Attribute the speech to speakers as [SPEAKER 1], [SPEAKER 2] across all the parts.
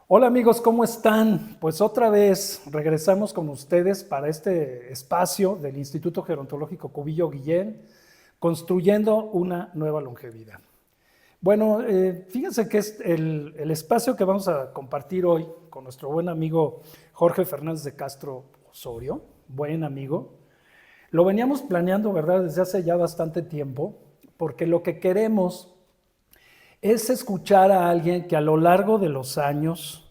[SPEAKER 1] Hola amigos, ¿cómo están? Pues otra vez regresamos con ustedes para este espacio del Instituto Gerontológico Cubillo Guillén, construyendo una nueva longevidad. Bueno, fíjense que es el espacio que vamos a compartir hoy con nuestro buen amigo Jorge Fernández de Castro Osorio, buen amigo. Lo veníamos planeando, ¿verdad?, desde hace ya bastante tiempo, porque lo que queremos es escuchar a alguien que a lo largo de los años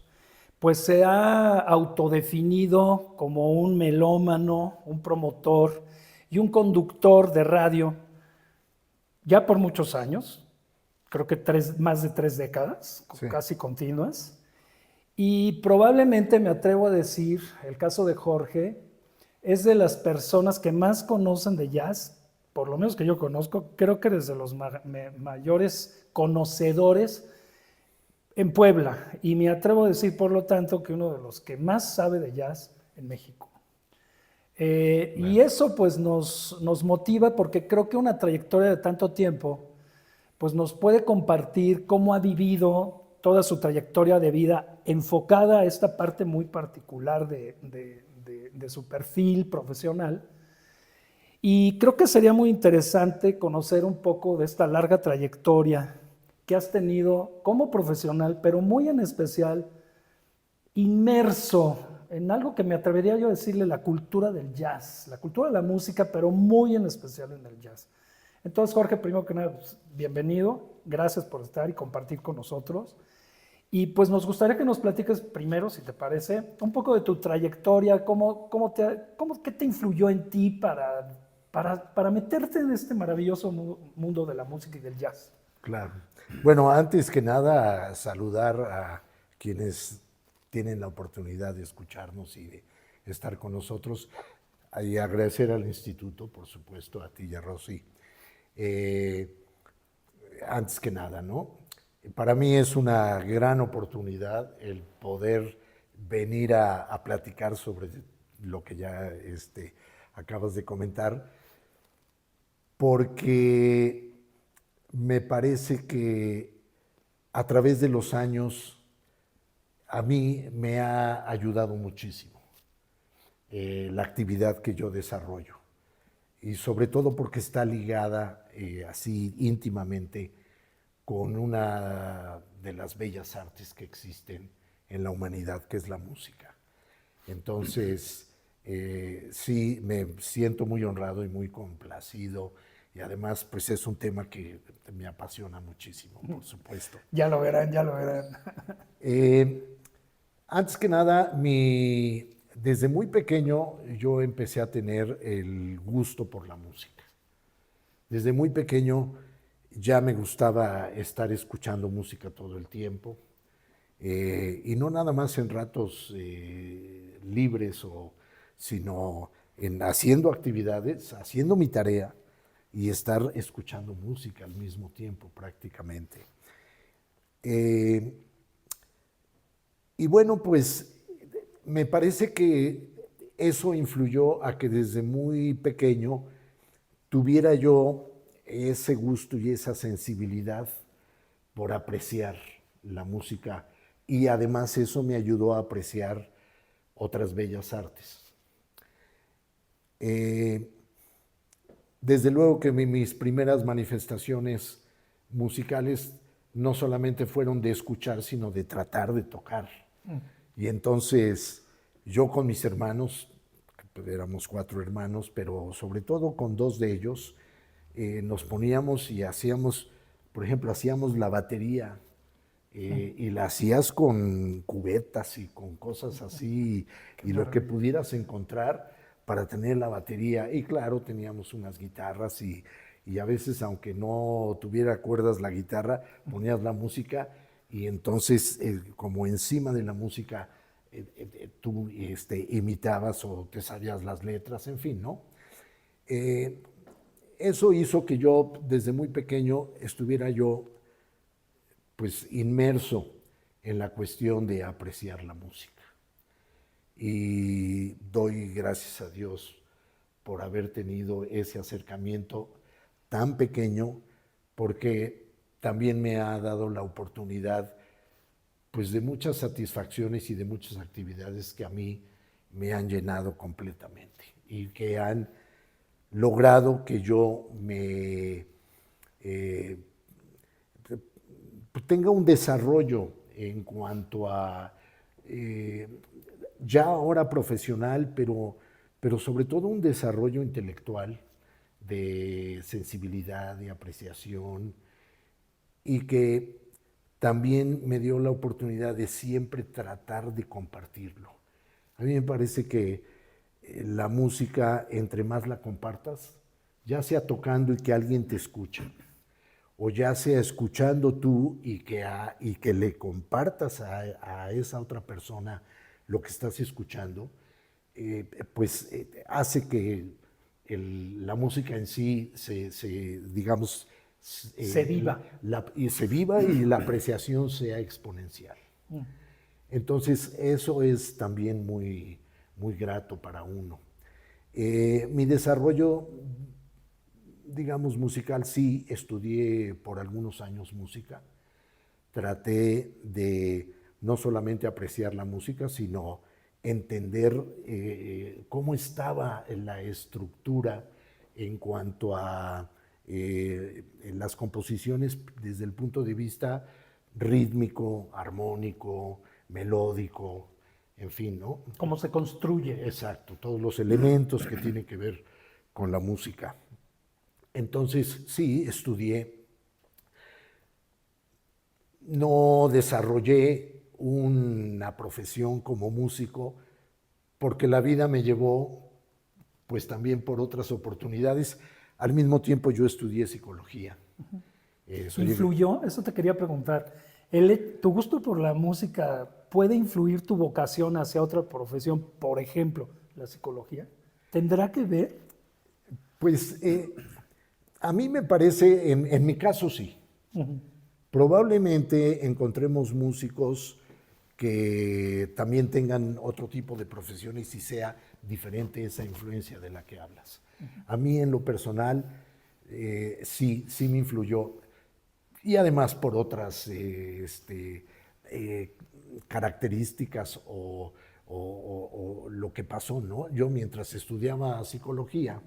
[SPEAKER 1] pues se ha autodefinido como un melómano, un promotor y un conductor de radio ya por muchos años, creo que más de 3 décadas,
[SPEAKER 2] Sí,
[SPEAKER 1] casi continuas. Y probablemente me atrevo a decir, el caso de Jorge, es de las personas que más conocen de jazz, por lo menos que yo conozco, creo que desde los mayores conocedores en Puebla, y me atrevo a decir, por lo tanto, que uno de los que más sabe de jazz en México. Y
[SPEAKER 2] claro.
[SPEAKER 1] eso pues nos motiva porque creo que una trayectoria de tanto tiempo pues nos puede compartir cómo ha vivido toda su trayectoria de vida enfocada a esta parte muy particular de su perfil profesional. Y creo que sería muy interesante conocer un poco de esta larga trayectoria que has tenido como profesional, pero muy en especial inmerso en algo que me atrevería yo a decirle la cultura del jazz, la cultura de la música, pero muy en especial en el jazz. Entonces, Jorge, primero que nada, pues, bienvenido, gracias por estar y compartir con nosotros. Y pues nos gustaría que nos platiques primero, si te parece, un poco de tu trayectoria, qué te influyó en ti para meterte en este maravilloso mundo de la música y del jazz.
[SPEAKER 2] Claro. Bueno, antes que nada, saludar a quienes tienen la oportunidad de escucharnos y de estar con nosotros y agradecer al instituto, por supuesto, a ti y a Rosy. Eh, Antes que nada, ¿no? Para mí es una gran oportunidad el poder venir a platicar sobre lo que ya acabas de comentar, porque me parece que a través de los años a mí me ha ayudado muchísimo la actividad que yo desarrollo y sobre todo porque está ligada así íntimamente con una de las bellas artes que existen en la humanidad, que es la música. Entonces, sí, me siento muy honrado y muy complacido y además, pues es un tema que me apasiona muchísimo, por supuesto.
[SPEAKER 1] Ya lo verán, ya lo verán.
[SPEAKER 2] Eh, Antes que nada, desde muy pequeño yo empecé a tener el gusto por la música. Desde muy pequeño ya me gustaba estar escuchando música todo el tiempo. Y no nada más en ratos libres, sino en haciendo actividades, haciendo mi tarea y estar escuchando música al mismo tiempo prácticamente. Eh, y bueno, pues me parece que eso influyó a que desde muy pequeño tuviera yo ese gusto y esa sensibilidad por apreciar la música y además eso me ayudó a apreciar otras bellas artes. Eh, Desde luego que mis primeras manifestaciones musicales no solamente fueron de escuchar, sino de tratar de tocar. Y entonces yo con mis hermanos, éramos 4 hermanos, pero sobre todo con 2 de ellos, nos poníamos y hacíamos, por ejemplo, hacíamos la batería y la hacías con cubetas y con cosas así
[SPEAKER 1] Qué
[SPEAKER 2] y lo que
[SPEAKER 1] maravilla.
[SPEAKER 2] pudieras encontrar para tener la batería. Y claro, teníamos unas guitarras y a veces, aunque no tuviera cuerdas la guitarra, ponías la música y entonces, como encima de la música, tú imitabas o te sabías las letras, en fin, ¿no? Eh, Eso hizo que yo desde muy pequeño estuviera yo pues inmerso en la cuestión de apreciar la música. Y doy gracias a Dios por haber tenido ese acercamiento tan pequeño, porque también me ha dado la oportunidad pues de muchas satisfacciones y de muchas actividades que a mí me han llenado completamente y que han logrado que yo me tenga un desarrollo en cuanto a ya ahora profesional, pero sobre todo un desarrollo intelectual de sensibilidad, de apreciación, y que también me dio la oportunidad de siempre tratar de compartirlo. A mí me parece que la música, entre más la compartas, ya sea tocando y que alguien te escuche, o ya sea escuchando tú y que le compartas a esa otra persona lo que estás escuchando, pues hace que la música en sí digamos,
[SPEAKER 1] Se viva.
[SPEAKER 2] y se viva y la apreciación sea exponencial. Entonces, eso es también muy, muy grato para uno. Mi desarrollo, digamos, musical, sí, estudié por algunos años música. Traté de no solamente apreciar la música, sino entender cómo estaba la estructura en cuanto a las composiciones desde el punto de vista rítmico, armónico, melódico, en fin, ¿no?
[SPEAKER 1] ¿Cómo se construye?
[SPEAKER 2] Exacto, todos los elementos que tienen que ver con la música. Entonces, sí, estudié. No desarrollé una profesión como músico porque la vida me llevó, pues también por otras oportunidades. Al mismo tiempo yo estudié psicología.
[SPEAKER 1] ¿Influyó? Eso te quería preguntar. ¿Tu gusto por la música puede influir tu vocación hacia otra profesión? Por ejemplo, la psicología. ¿Tendrá que ver?
[SPEAKER 2] Pues a mí me parece, en mi caso sí. Probablemente encontremos músicos que también tengan otro tipo de profesiones y sea diferente esa influencia de la que hablas. A mí en lo personal sí me influyó, y además por otras características o lo que pasó, ¿no? Yo mientras estudiaba psicología,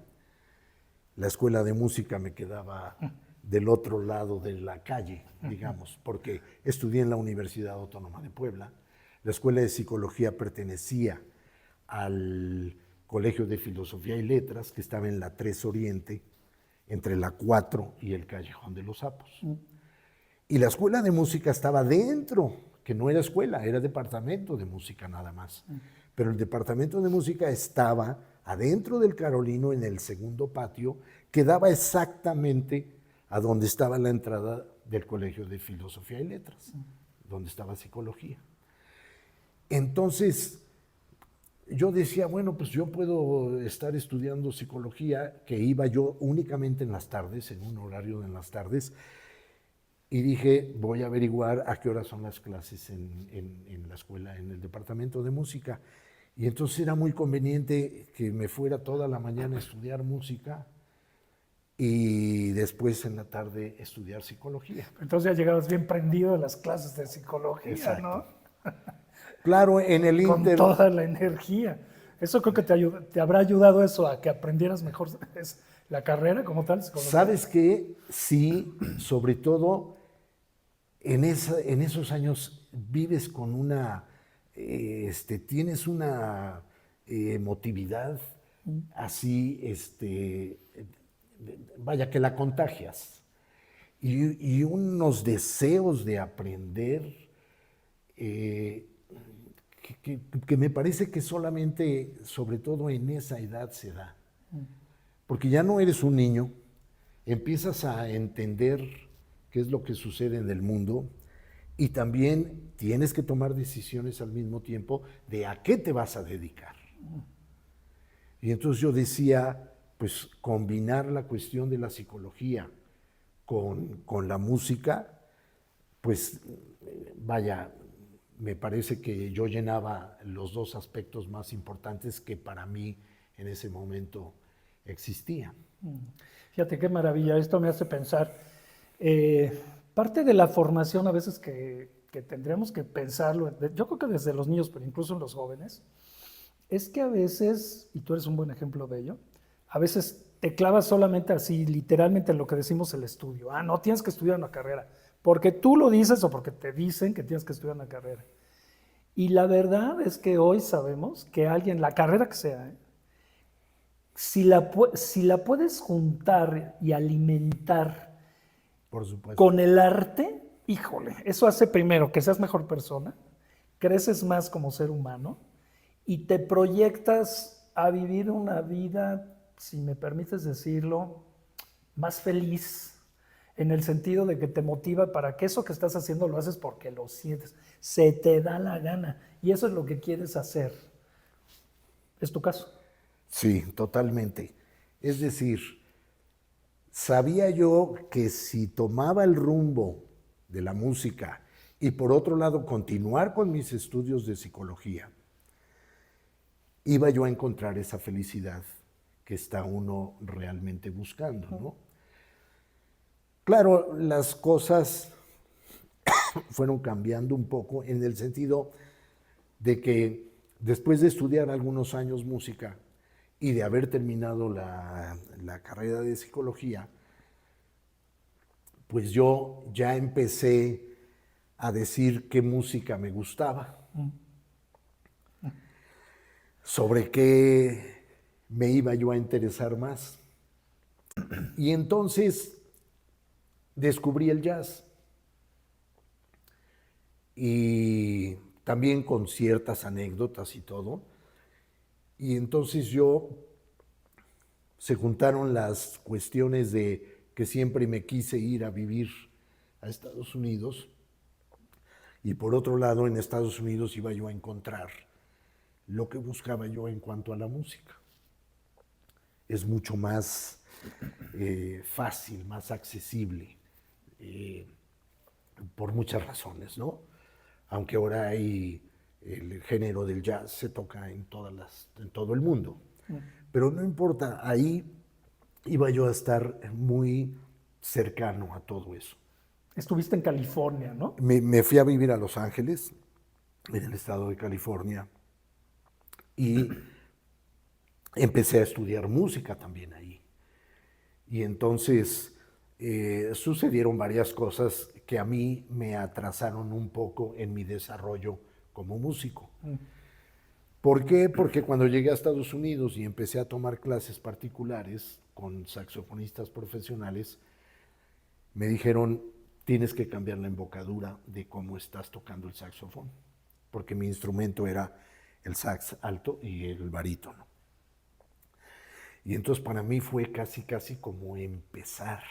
[SPEAKER 2] la escuela de música me quedaba del otro lado de la calle, digamos, porque estudié en la Universidad Autónoma de Puebla. La escuela de psicología pertenecía al Colegio de Filosofía y Letras, que estaba en la 3 Oriente, entre la 4 y el Callejón de los Sapos. Y la escuela de música estaba dentro, que no era escuela, era departamento de música nada más. Pero el departamento de música estaba adentro del Carolino, en el segundo patio, que daba exactamente a donde estaba la entrada del Colegio de Filosofía y Letras, donde estaba psicología. Entonces, yo decía, bueno, pues yo puedo estar estudiando psicología, que iba yo únicamente en las tardes, en un horario en las tardes, y dije, voy a averiguar a qué hora son las clases en la escuela, en el departamento de música. Y entonces era muy conveniente que me fuera toda la mañana a estudiar música y después en la tarde estudiar psicología.
[SPEAKER 1] Entonces ya llegabas bien prendido a las clases de psicología,
[SPEAKER 2] Exacto.
[SPEAKER 1] ¿no?
[SPEAKER 2] Claro, en el
[SPEAKER 1] Con
[SPEAKER 2] Inter...
[SPEAKER 1] toda la energía. Eso creo que te habrá ayudado eso a que aprendieras mejor la carrera como tal, psicología.
[SPEAKER 2] ¿Sabes qué? Sí, sobre todo en esos años vives con una, tienes una emotividad así, vaya que la contagias, y unos deseos de aprender que me parece que solamente, sobre todo en esa edad, se da. Porque ya no eres un niño, empiezas a entender qué es lo que sucede en el mundo y también tienes que tomar decisiones al mismo tiempo de a qué te vas a dedicar. Y entonces yo decía, pues combinar la cuestión de la psicología con la música, pues vaya, me parece que yo llenaba los dos aspectos más importantes que para mí en ese momento existían.
[SPEAKER 1] Fíjate qué maravilla, esto me hace pensar, parte de la formación a veces que que tendremos que pensarlo, yo creo que desde los niños, pero incluso en los jóvenes, es que a veces, y tú eres un buen ejemplo de ello, a veces te clavas solamente así, literalmente en lo que decimos el estudio. Ah, no, tienes que estudiar una carrera, porque tú lo dices o porque te dicen que tienes que estudiar una carrera. Y la verdad es que hoy sabemos que alguien, la carrera que sea, si la puedes juntar y alimentar
[SPEAKER 2] Por supuesto.
[SPEAKER 1] con el arte, híjole, eso hace primero que seas mejor persona, creces más como ser humano y te proyectas a vivir una vida, si me permites decirlo, más feliz, en el sentido de que te motiva para que eso que estás haciendo lo haces porque lo sientes, se te da la gana y eso es lo que quieres hacer. ¿Es tu caso?
[SPEAKER 2] Sí, totalmente. Es decir, sabía yo que si tomaba el rumbo de la música y por otro lado continuar con mis estudios de psicología, iba yo a encontrar esa felicidad que está uno realmente buscando, ¿no? Claro, las cosas fueron cambiando un poco en el sentido de que después de estudiar algunos años música y de haber terminado la carrera de psicología, pues yo ya empecé a decir qué música me gustaba, sobre qué me iba yo a interesar más. Y entonces descubrí el jazz y también con ciertas anécdotas y todo. Y entonces se juntaron las cuestiones de que siempre me quise ir a vivir a Estados Unidos y por otro lado en Estados Unidos iba yo a encontrar lo que buscaba yo en cuanto a la música. Es mucho más fácil, más accesible, eh, por muchas razones, ¿no? Aunque ahora hay el género del jazz se toca en todo el mundo. Pero no importa, ahí iba yo a estar muy cercano a todo eso.
[SPEAKER 1] Estuviste en California, ¿no?
[SPEAKER 2] Me fui a vivir a Los Ángeles, en el estado de California, y empecé a estudiar música también ahí. Y entonces sucedieron varias cosas que a mí me atrasaron un poco en mi desarrollo como músico. ¿Por qué? Porque cuando llegué a Estados Unidos y empecé a tomar clases particulares con saxofonistas profesionales, me dijeron, tienes que cambiar la embocadura de cómo estás tocando el saxofón, porque mi instrumento era el sax alto y el barítono. Y entonces para mí fue casi como empezar.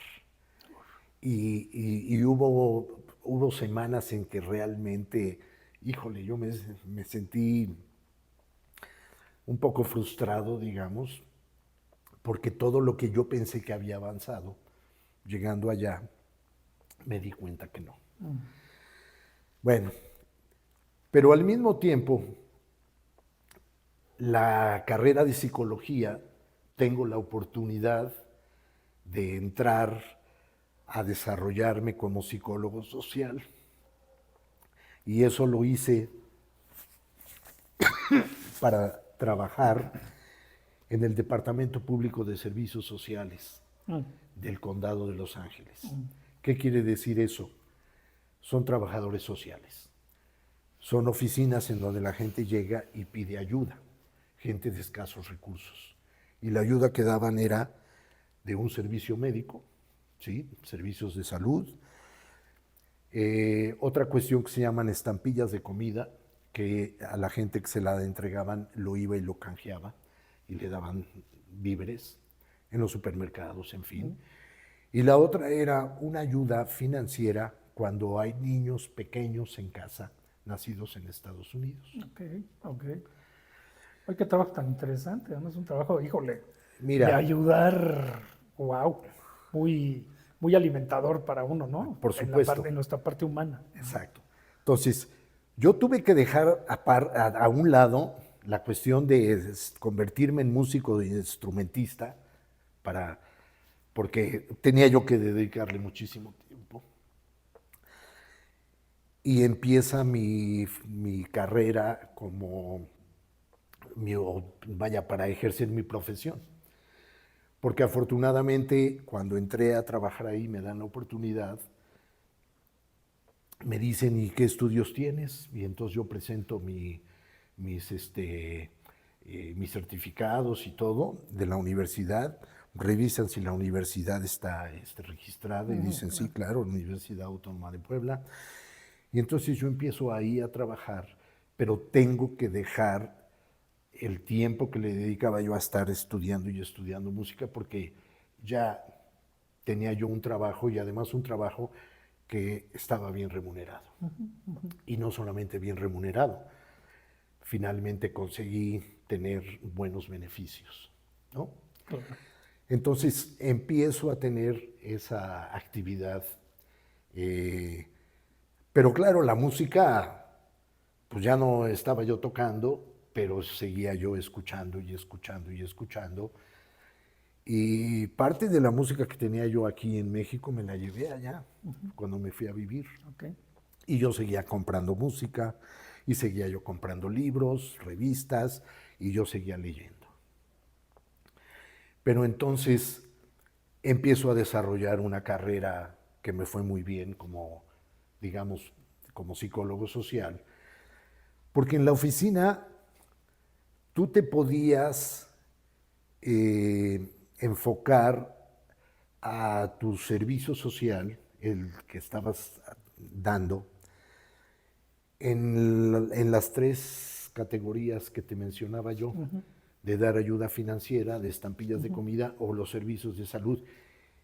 [SPEAKER 2] Y hubo semanas en que realmente, híjole, yo me sentí un poco frustrado, digamos, porque todo lo que yo pensé que había avanzado, llegando allá, me di cuenta que no. Bueno, pero al mismo tiempo, la carrera de psicología, tengo la oportunidad de entrar a desarrollarme como psicólogo social. Y eso lo hice para trabajar en el Departamento Público de Servicios Sociales del Condado de Los Ángeles. ¿Qué quiere decir eso? Son trabajadores sociales. Son oficinas en donde la gente llega y pide ayuda, gente de escasos recursos. Y la ayuda que daban era de un servicio médico, ¿sí? Servicios de salud. Otra cuestión que se llaman estampillas de comida, que a la gente que se la entregaban lo iba y lo canjeaba y le daban víveres en los supermercados, en fin. Y la otra era una ayuda financiera cuando hay niños pequeños en casa, nacidos en Estados Unidos.
[SPEAKER 1] Ok, ok. Ay, qué trabajo tan interesante. Además, es un trabajo, híjole, de
[SPEAKER 2] Mira,
[SPEAKER 1] ayudar, wow, muy, muy alimentador para uno, ¿no?
[SPEAKER 2] por
[SPEAKER 1] En la
[SPEAKER 2] supuesto.
[SPEAKER 1] parte, en nuestra parte humana.
[SPEAKER 2] Exacto. Entonces, yo tuve que dejar a un lado la cuestión de convertirme en músico e instrumentista porque tenía yo que dedicarle muchísimo tiempo. y empieza mi carrera para ejercer mi profesión. Porque afortunadamente cuando entré a trabajar ahí me dan la oportunidad, me dicen, ¿y qué estudios tienes? Y entonces yo presento mis certificados y todo de la universidad, revisan si la universidad está registrada y dicen, sí, claro, Universidad Autónoma de Puebla. Y entonces yo empiezo ahí a trabajar, pero tengo que dejar el tiempo que le dedicaba yo a estar estudiando y estudiando música porque ya tenía yo un trabajo y además un trabajo que estaba bien remunerado. Y no solamente bien remunerado, finalmente conseguí tener buenos beneficios, ¿no?
[SPEAKER 1] Claro.
[SPEAKER 2] Entonces empiezo a tener esa actividad, pero claro, la música, pues ya no estaba yo tocando, pero seguía yo escuchando y escuchando y escuchando. Y parte de la música que tenía yo aquí en México me la llevé allá, cuando me fui a vivir.
[SPEAKER 1] Okay.
[SPEAKER 2] Y yo seguía comprando música, y seguía yo comprando libros, revistas, y yo seguía leyendo. Pero entonces empiezo a desarrollar una carrera que me fue muy bien como, digamos, como psicólogo social, porque en la oficina tú te podías enfocar a tu servicio social, el que estabas dando, en las tres categorías que te mencionaba yo, de dar ayuda financiera, de estampillas de comida o los servicios de salud.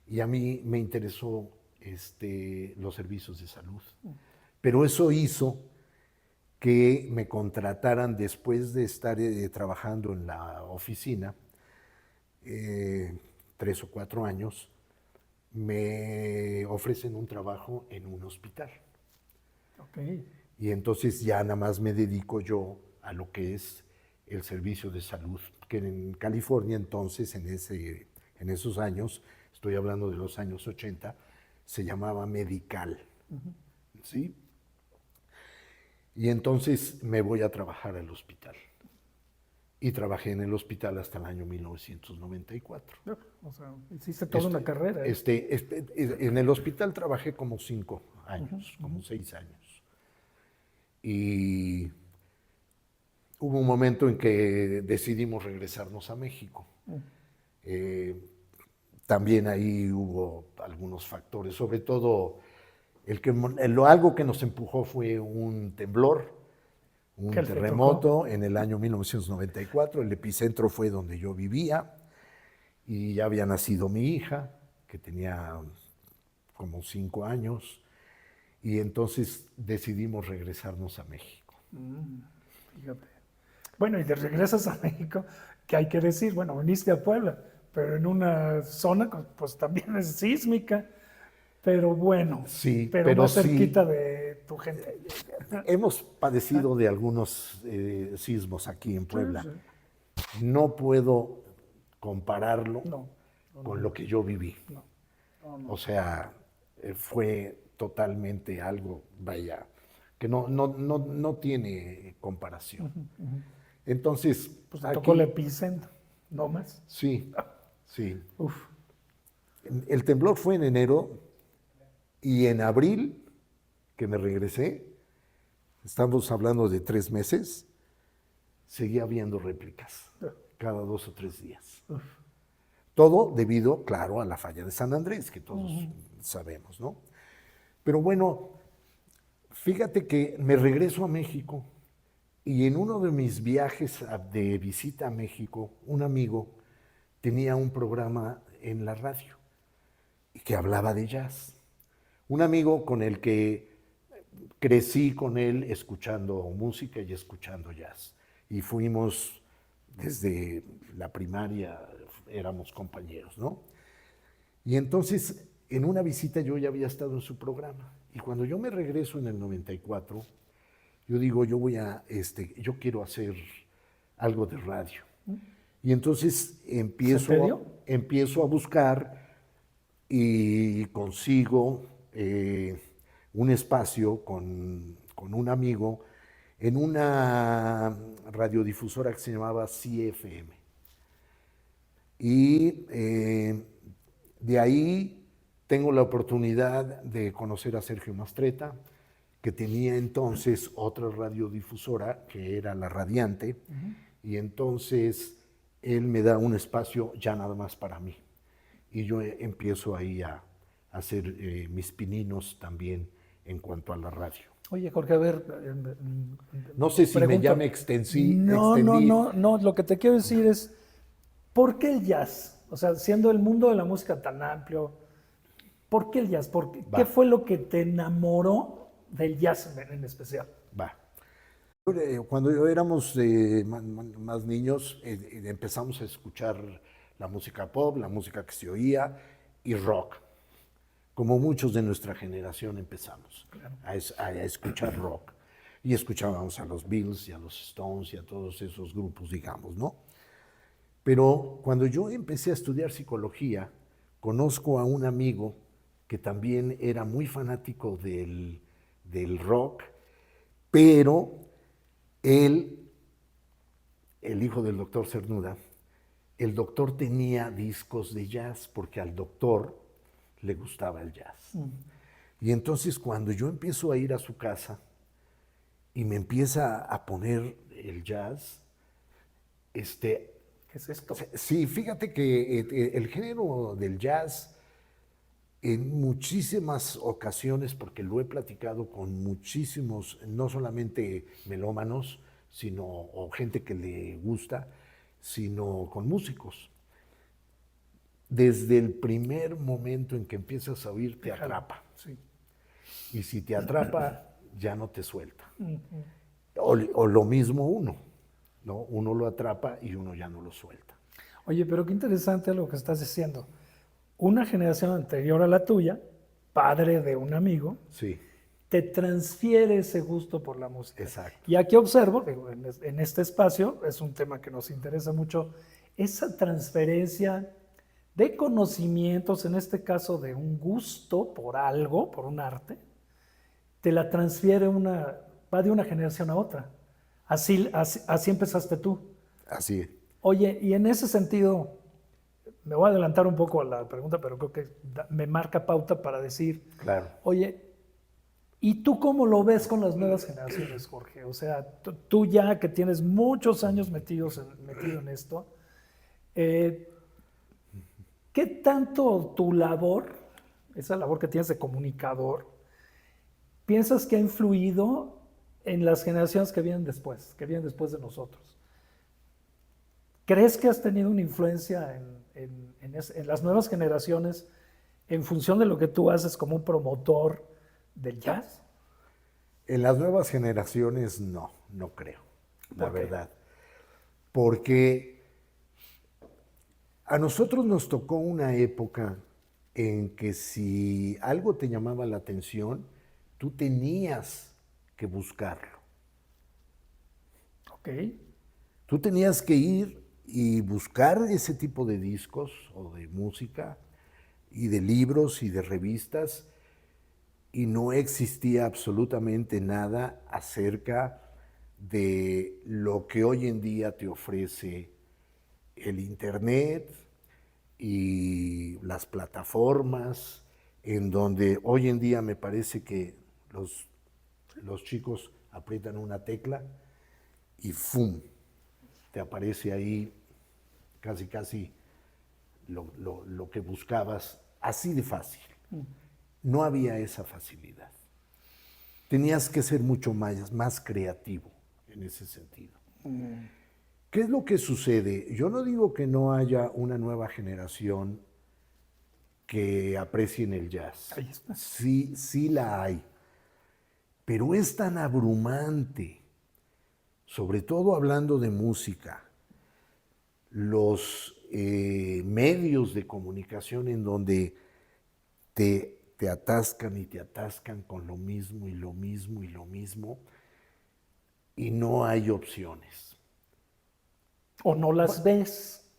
[SPEAKER 2] Y a mí me interesó los servicios de salud. Pero eso hizo que me contrataran después de estar trabajando en la oficina, 3 o 4 años, me ofrecen un trabajo en un hospital.
[SPEAKER 1] Okay.
[SPEAKER 2] Y entonces ya nada más me dedico yo a lo que es el servicio de salud, que en California entonces, en esos años, estoy hablando de los años 80, se llamaba Medical, ¿sí? Y entonces me voy a trabajar al hospital. Y trabajé en el hospital hasta el año 1994.
[SPEAKER 1] O sea, hiciste toda una carrera.
[SPEAKER 2] En el hospital trabajé como 5 años, como 6 años. Y hubo un momento en que decidimos regresarnos a México. También ahí hubo algunos factores, sobre todo algo que nos empujó fue un temblor, un terremoto en el año 1994. El epicentro fue donde yo vivía y ya había nacido mi hija, que tenía como 5 años, y entonces decidimos regresarnos a México.
[SPEAKER 1] Fíjate. Bueno, y te regresas a México, que hay que decir, bueno, viniste a Puebla, pero en una zona pues también es sísmica, pero bueno,
[SPEAKER 2] sí,
[SPEAKER 1] pero más cerquita de tu gente.
[SPEAKER 2] Hemos padecido de algunos sismos aquí en Puebla. Sí, sí. No puedo compararlo con lo que yo viví. O sea, fue totalmente algo, vaya, que no tiene comparación. Entonces,
[SPEAKER 1] pues te tocó el epicentro, no más.
[SPEAKER 2] Sí, sí. Uf. El temblor fue en enero y en abril, que me regresé, estamos hablando de 3 meses, seguía habiendo réplicas cada 2 o 3 días. Uf. Todo debido, claro, a la falla de San Andrés, que todos sabemos, ¿no? Pero bueno, fíjate que me regreso a México y en uno de mis viajes de visita a México, un amigo tenía un programa en la radio que hablaba de jazz. Un amigo con el que crecí con él escuchando música y escuchando jazz. Y fuimos desde la primaria, éramos compañeros, ¿no? Y entonces, en una visita yo ya había estado en su programa. Y cuando yo me regreso en el 94, yo digo, yo quiero hacer algo de radio. Y entonces empiezo a buscar y consigo un espacio con un amigo en una radiodifusora que se llamaba CFM. Y de ahí tengo la oportunidad de conocer a Sergio Mastretta, que tenía entonces otra radiodifusora que era La Radiante, y entonces él me da un espacio ya nada más para mí. Y yo empiezo ahí a hacer mis pininos también en cuanto a la radio.
[SPEAKER 1] Oye, Jorge, a ver,
[SPEAKER 2] No sé si me
[SPEAKER 1] pregunta.
[SPEAKER 2] ya me
[SPEAKER 1] No, no,
[SPEAKER 2] extendí.
[SPEAKER 1] no, no. Lo que te quiero decir es, ¿por qué el jazz? O sea, siendo el mundo de la música tan amplio, ¿por qué el jazz? ¿Qué
[SPEAKER 2] Va,
[SPEAKER 1] fue lo que te enamoró del jazz en especial?
[SPEAKER 2] va. Cuando éramos más niños, empezamos a escuchar la música pop, la música que se oía y rock. Como muchos de nuestra generación empezamos a escuchar rock. Y escuchábamos a los Beatles y a los Stones y a todos esos grupos, digamos, ¿no? Pero cuando yo empecé a estudiar psicología, conozco a un amigo que también era muy fanático del rock, pero él, el hijo del doctor Cernuda, el doctor tenía discos de jazz porque al doctor le gustaba el jazz. Y entonces cuando yo empiezo a ir a su casa y me empieza a poner el jazz,
[SPEAKER 1] ¿Qué es esto?
[SPEAKER 2] sí, fíjate que el género del jazz en muchísimas ocasiones, porque lo he platicado con muchísimos, no solamente melómanos, sino o gente que le gusta, sino con músicos. Desde el primer momento en que empiezas a oír, te atrapa.
[SPEAKER 1] Sí.
[SPEAKER 2] Y si te atrapa, ya no te suelta. O lo mismo uno, ¿no? Uno lo atrapa y uno ya no lo suelta.
[SPEAKER 1] Oye, pero qué interesante lo que estás diciendo. Una generación anterior a la tuya, padre de un amigo,
[SPEAKER 2] Sí,
[SPEAKER 1] te transfiere ese gusto por la música.
[SPEAKER 2] exacto.
[SPEAKER 1] Y aquí observo, digo, en este espacio, es un tema que nos interesa mucho, esa transferencia de conocimientos, en este caso de un gusto por algo, por un arte, te la transfiere va de una generación a otra. Así empezaste tú.
[SPEAKER 2] Así es.
[SPEAKER 1] Oye, y en ese sentido, me voy a adelantar un poco a la pregunta, pero creo que me marca pauta para decir,
[SPEAKER 2] Claro.
[SPEAKER 1] oye, ¿y tú cómo lo ves con las nuevas generaciones, Jorge? O sea, tú ya que tienes muchos años metido en esto, eh, ¿qué tanto tu labor, esa labor que tienes de comunicador, piensas que ha influido en las generaciones que vienen después de nosotros? ¿Crees que has tenido una influencia en las nuevas generaciones en función de lo que tú haces como un promotor del jazz?
[SPEAKER 2] En las nuevas generaciones no creo, la
[SPEAKER 1] ¿Por qué?
[SPEAKER 2] verdad. Porque a nosotros nos tocó una época en que si algo te llamaba la atención, tú tenías que buscarlo.
[SPEAKER 1] Ok.
[SPEAKER 2] Tú tenías que ir y buscar ese tipo de discos o de música y de libros y de revistas y no existía absolutamente nada acerca de lo que hoy en día te ofrece el Internet y las plataformas, en donde hoy en día me parece que los chicos aprietan una tecla y ¡fum! Te aparece ahí casi lo que buscabas, así de fácil. No había esa facilidad. Tenías que ser mucho más creativo en ese sentido. ¿Qué es lo que sucede? Yo no digo que no haya una nueva generación que aprecien el jazz.
[SPEAKER 1] Ahí está.
[SPEAKER 2] Sí, sí la hay. Pero es tan abrumante, sobre todo hablando de música, los medios de comunicación en donde te atascan y te atascan con lo mismo y lo mismo y lo mismo y no hay opciones.
[SPEAKER 1] O no las ves.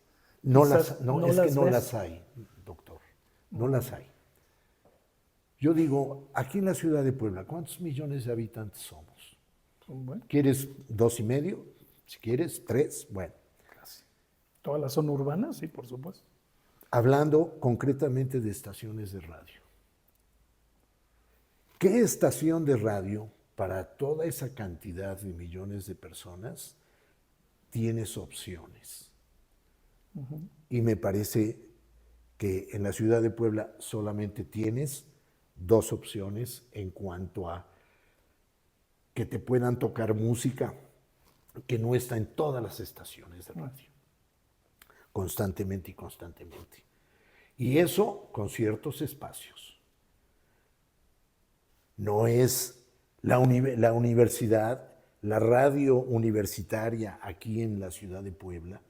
[SPEAKER 2] No
[SPEAKER 1] Quizás
[SPEAKER 2] no,
[SPEAKER 1] no
[SPEAKER 2] es que
[SPEAKER 1] las
[SPEAKER 2] no
[SPEAKER 1] ves.
[SPEAKER 2] las hay, doctor. No las hay. Yo digo, aquí en la ciudad de Puebla, ¿cuántos millones de habitantes somos?
[SPEAKER 1] Bueno,
[SPEAKER 2] ¿Quieres 2,5? Si quieres, 3, bueno.
[SPEAKER 1] casi. Toda la zona urbana, sí, por supuesto.
[SPEAKER 2] Hablando concretamente de estaciones de radio. ¿Qué estación de radio para toda esa cantidad de millones de personas tienes opciones? Y me parece que en la ciudad de Puebla solamente tienes 2 opciones en cuanto a que te puedan tocar música que no está en todas las estaciones de radio, constantemente y constantemente. Y eso con ciertos espacios. No es la universidad, la radio universitaria aquí en la ciudad de Puebla,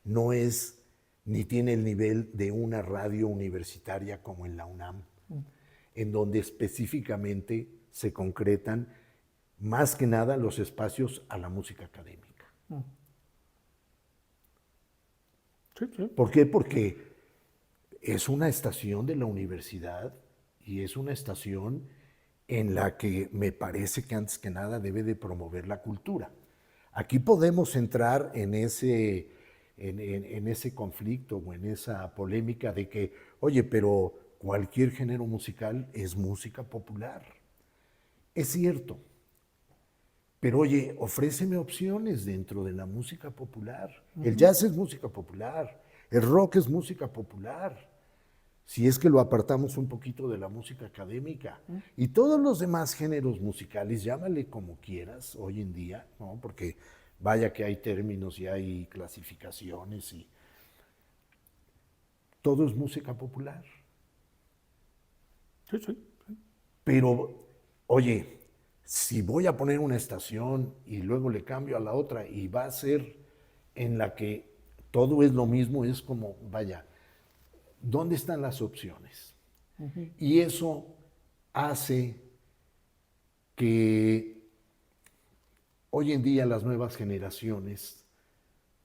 [SPEAKER 2] no es ni tiene el nivel de una radio universitaria como en la UNAM, en donde específicamente se concretan más que nada los espacios a la música académica.
[SPEAKER 1] Sí, sí.
[SPEAKER 2] ¿Por qué? Porque es una estación de la universidad y es una estación en la que me parece que antes que nada debe de promover la cultura. Aquí podemos entrar en ese conflicto o en esa polémica de que, oye, pero cualquier género musical es música popular. Es cierto, pero oye, ofréceme opciones dentro de la música popular. El jazz es música popular, el rock es música popular, si es que lo apartamos un poquito de la música académica. Y todos los demás géneros musicales, llámale como quieras hoy en día, ¿no? Porque vaya que hay términos y hay clasificaciones y todo es música popular.
[SPEAKER 1] Sí, sí.
[SPEAKER 2] Pero, oye, si voy a poner una estación y luego le cambio a la otra y va a ser en la que todo es lo mismo, es como, vaya, ¿dónde están las opciones? Y eso hace que hoy en día las nuevas generaciones,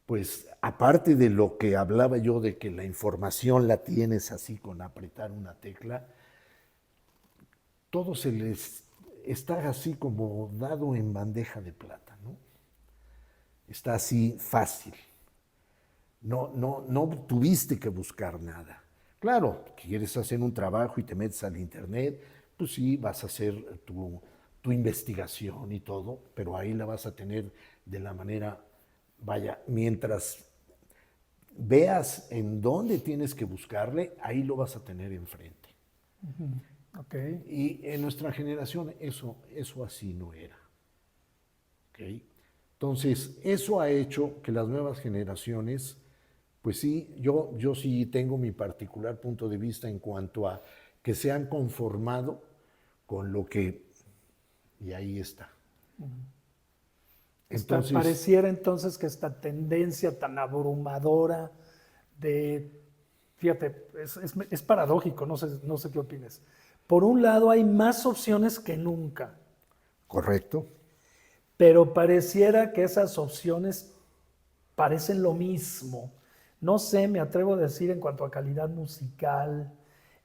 [SPEAKER 2] pues aparte de lo que hablaba yo de que la información la tienes así con apretar una tecla, todo se les está así como dado en bandeja de plata, ¿no? Está así fácil. No tuviste que buscar nada. Claro, quieres hacer un trabajo y te metes al internet, pues sí, vas a hacer tu investigación y todo, pero ahí la vas a tener de la manera, vaya, mientras veas en dónde tienes que buscarle, ahí lo vas a tener enfrente.
[SPEAKER 1] Okay.
[SPEAKER 2] Y en nuestra generación eso así no era. ¿Okay? Entonces, eso ha hecho que las nuevas generaciones, pues sí, yo sí tengo mi particular punto de vista en cuanto a que se han conformado con lo que, y ahí está. Entonces,
[SPEAKER 1] Pareciera entonces que esta tendencia tan abrumadora de, fíjate, es paradójico, no sé qué opines. Por un lado hay más opciones que nunca,
[SPEAKER 2] correcto.
[SPEAKER 1] pero pareciera que esas opciones parecen lo mismo. No sé, me atrevo a decir en cuanto a calidad musical,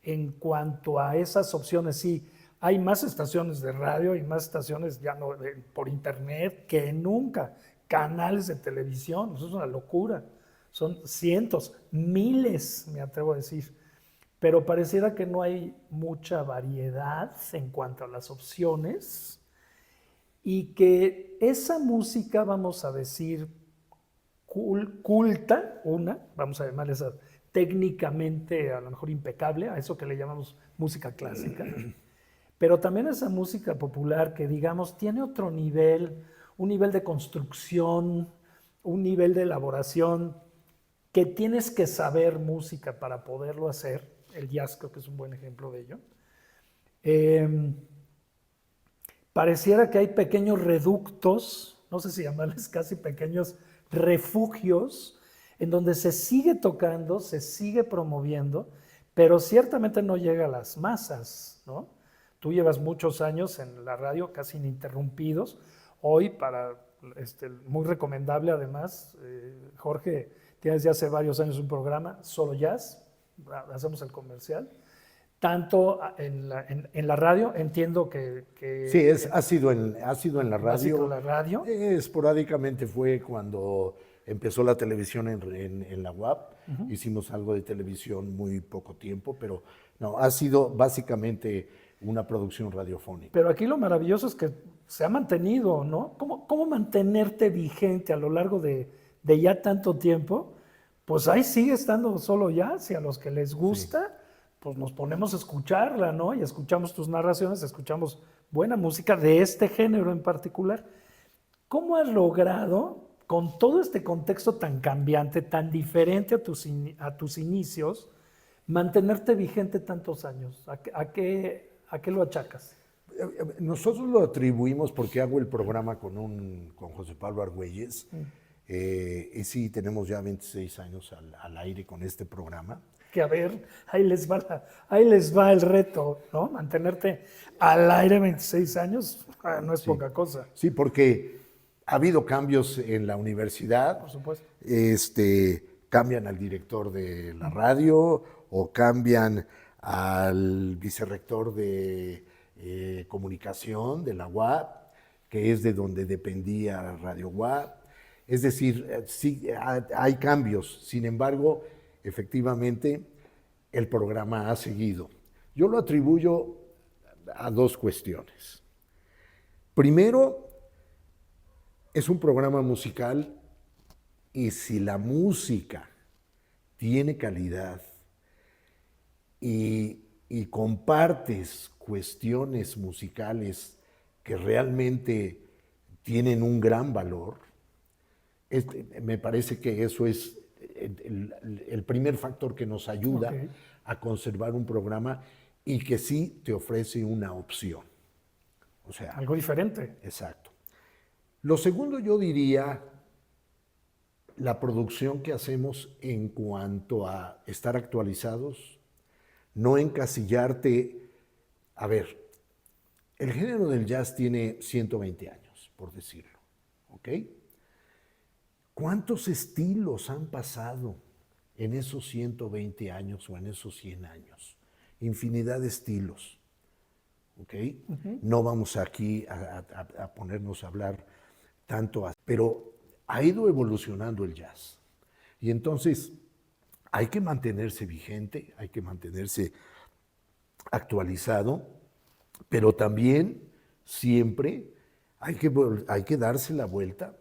[SPEAKER 1] en cuanto a esas opciones, sí, hay más estaciones de radio y más estaciones ya no por internet que nunca, canales de televisión, eso es una locura, son cientos, miles, me atrevo a decir, pero pareciera que no hay mucha variedad en cuanto a las opciones y que esa música, vamos a decir, culta, vamos a llamarle esa técnicamente a lo mejor impecable, a eso que le llamamos música clásica, pero también esa música popular que digamos tiene otro nivel, un nivel de construcción, un nivel de elaboración, que tienes que saber música para poderlo hacer. El jazz creo que es un buen ejemplo de ello. Pareciera que hay pequeños reductos, no sé si llamarles casi pequeños refugios, en donde se sigue tocando, se sigue promoviendo, pero ciertamente no llega a las masas, ¿no? Tú llevas muchos años en la radio casi ininterrumpidos. Hoy, muy recomendable además, Jorge, tienes ya hace varios años un programa, Solo Jazz, hacemos el comercial, tanto en la radio, entiendo
[SPEAKER 2] Sí, ha sido en la
[SPEAKER 1] ha sido
[SPEAKER 2] radio.
[SPEAKER 1] la radio.
[SPEAKER 2] Esporádicamente fue cuando empezó la televisión en la UAP. Hicimos algo de televisión muy poco tiempo, pero no, ha sido básicamente una producción radiofónica.
[SPEAKER 1] Pero aquí lo maravilloso es que se ha mantenido, ¿no? ¿Cómo mantenerte vigente a lo largo de ya tanto tiempo? Pues ahí sigue estando solo jazz y a los que les gusta, pues nos ponemos a escucharla, ¿no? Y escuchamos tus narraciones, escuchamos buena música de este género en particular. ¿Cómo has logrado, con todo este contexto tan cambiante, tan diferente a tus inicios, mantenerte vigente tantos años? ¿A qué lo achacas?
[SPEAKER 2] Nosotros lo atribuimos porque hago el programa con José Pablo Argüelles. Y sí, tenemos ya 26 años al aire con este programa.
[SPEAKER 1] Que a ver, ahí les va el reto, ¿no? Mantenerte al aire 26 años no es poca cosa.
[SPEAKER 2] Sí, porque ha habido cambios en la universidad.
[SPEAKER 1] Por supuesto.
[SPEAKER 2] Cambian al director de la radio o cambian al vicerrector de comunicación de la UAP, que es de donde dependía Radio UAP. Es decir, sí, hay cambios. Sin embargo, efectivamente, el programa ha seguido. Yo lo atribuyo a dos cuestiones. Primero, es un programa musical y si la música tiene calidad y compartes cuestiones musicales que realmente tienen un gran valor, me parece que eso es el primer factor que nos ayuda a conservar un programa y que sí te ofrece una opción. O sea,
[SPEAKER 1] algo diferente.
[SPEAKER 2] Exacto. Lo segundo, yo diría la producción que hacemos en cuanto a estar actualizados, no encasillarte. A ver, el género del jazz tiene 120 años, por decirlo, ¿ok? ¿Cuántos estilos han pasado en esos 120 años o en esos 100 años? Infinidad de estilos, ¿ok? No vamos aquí a ponernos a hablar tanto, pero ha ido evolucionando el jazz. Y entonces hay que mantenerse vigente, hay que mantenerse actualizado, pero también siempre hay que darse la vuelta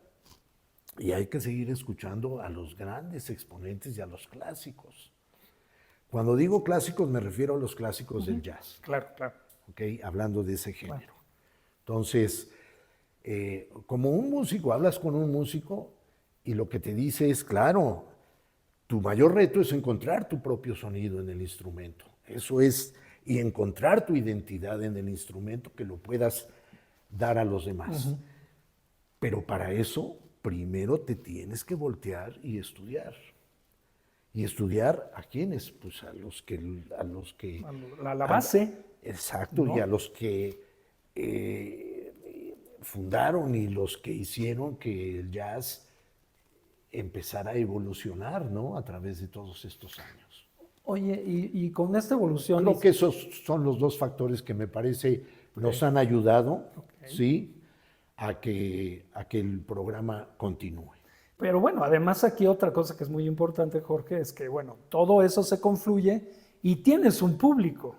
[SPEAKER 2] y hay que seguir escuchando a los grandes exponentes y a los clásicos. Cuando digo clásicos me refiero a los clásicos del jazz.
[SPEAKER 1] Claro, claro.
[SPEAKER 2] ¿Okay? Hablando de ese género. Bueno. Entonces, como un músico, hablas con un músico y lo que te dice es, claro, tu mayor reto es encontrar tu propio sonido en el instrumento. Eso es, y encontrar tu identidad en el instrumento que lo puedas dar a los demás. Pero para eso, primero te tienes que voltear y estudiar. ¿Y estudiar a quiénes? Pues a los que...
[SPEAKER 1] La base.
[SPEAKER 2] Exacto, ¿no? Y a los que fundaron y los que hicieron que el jazz empezara a evolucionar, ¿no? A través de todos estos años.
[SPEAKER 1] Oye, y con esta evolución...
[SPEAKER 2] Creo que esos son los dos factores que me parece nos han ayudado, ¿sí? A que el programa continúe.
[SPEAKER 1] Pero bueno, además aquí otra cosa que es muy importante, Jorge, es que bueno, todo eso se confluye y tienes un público.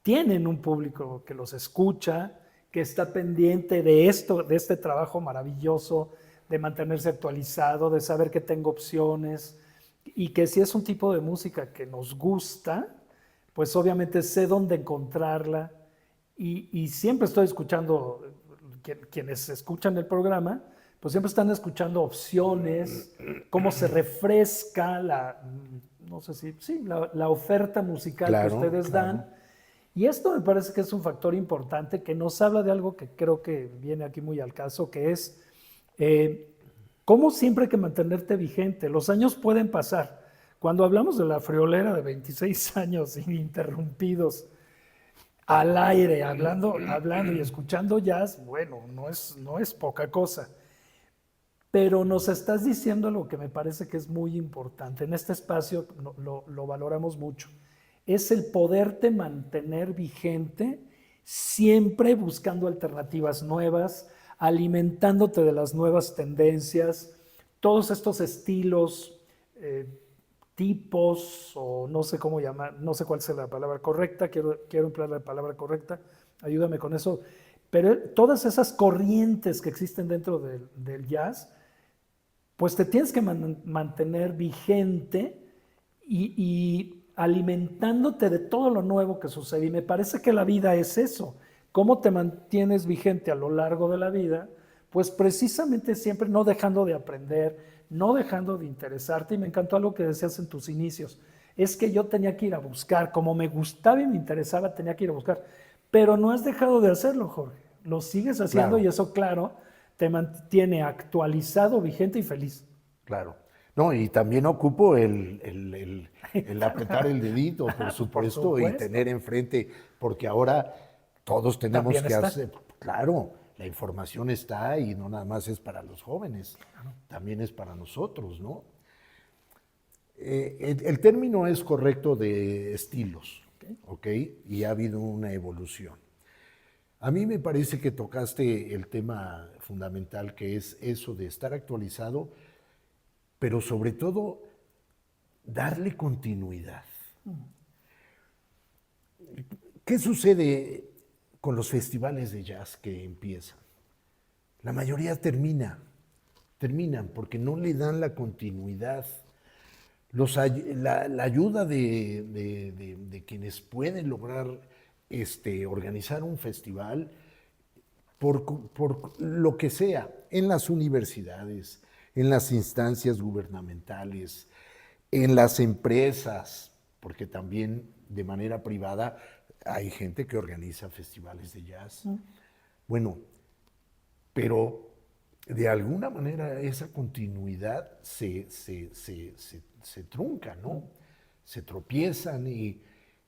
[SPEAKER 1] Tienen un público que los escucha, que está pendiente de esto, de este trabajo maravilloso, de mantenerse actualizado, de saber que tengo opciones y que si es un tipo de música que nos gusta, pues obviamente sé dónde encontrarla y siempre estoy escuchando, quienes escuchan el programa, pues siempre están escuchando opciones, cómo se refresca no sé si, sí, la oferta musical que ustedes dan. Y esto me parece que es un factor importante que nos habla de algo que creo que viene aquí muy al caso, que es cómo siempre hay que mantenerte vigente. Los años pueden pasar. Cuando hablamos de la friolera de 26 años ininterrumpidos al aire, hablando y escuchando jazz, bueno, no es poca cosa. Pero nos estás diciendo lo que me parece que es muy importante. En este espacio lo valoramos mucho. es el poderte mantener vigente, siempre buscando alternativas nuevas, alimentándote de las nuevas tendencias, todos estos estilos, tipos, o no sé cómo llamar, no sé cuál sea la palabra correcta, quiero emplear la palabra correcta, ayúdame con eso, pero todas esas corrientes que existen dentro del jazz, pues te tienes que mantener vigente y alimentándote de todo lo nuevo que sucede. Y me parece que la vida es eso. ¿Cómo te mantienes vigente a lo largo de la vida? Pues precisamente siempre no dejando de aprender, no dejando de interesarte. Y me encantó algo que decías en tus inicios. Es que yo tenía que ir a buscar, como me gustaba y me interesaba, tenía que ir a buscar. Pero no has dejado de hacerlo, Jorge. Lo sigues haciendo y
[SPEAKER 2] Claro,
[SPEAKER 1] eso, claro, te mantiene actualizado, vigente y feliz.
[SPEAKER 2] claro. No, y también ocupo el apretar el dedito, por
[SPEAKER 1] Por
[SPEAKER 2] supuesto, y
[SPEAKER 1] supuesto.
[SPEAKER 2] tener enfrente, porque ahora todos tenemos
[SPEAKER 1] También
[SPEAKER 2] que
[SPEAKER 1] está.
[SPEAKER 2] hacer, claro, la información está y no nada más es para los jóvenes, también es para nosotros, ¿no? El término es correcto de estilos, ¿ok? Y ha habido una evolución. A mí me parece que tocaste el tema fundamental que es eso de estar actualizado, pero sobre todo darle continuidad. ¿Qué sucede con los festivales de jazz que empiezan? La mayoría terminan porque no le dan la continuidad. La ayuda de quienes pueden lograr organizar un festival por lo que sea, en las universidades, en las instancias gubernamentales, en las empresas, porque también de manera privada hay gente que organiza festivales de jazz. Bueno, pero de alguna manera esa continuidad se trunca, ¿no? Se tropiezan y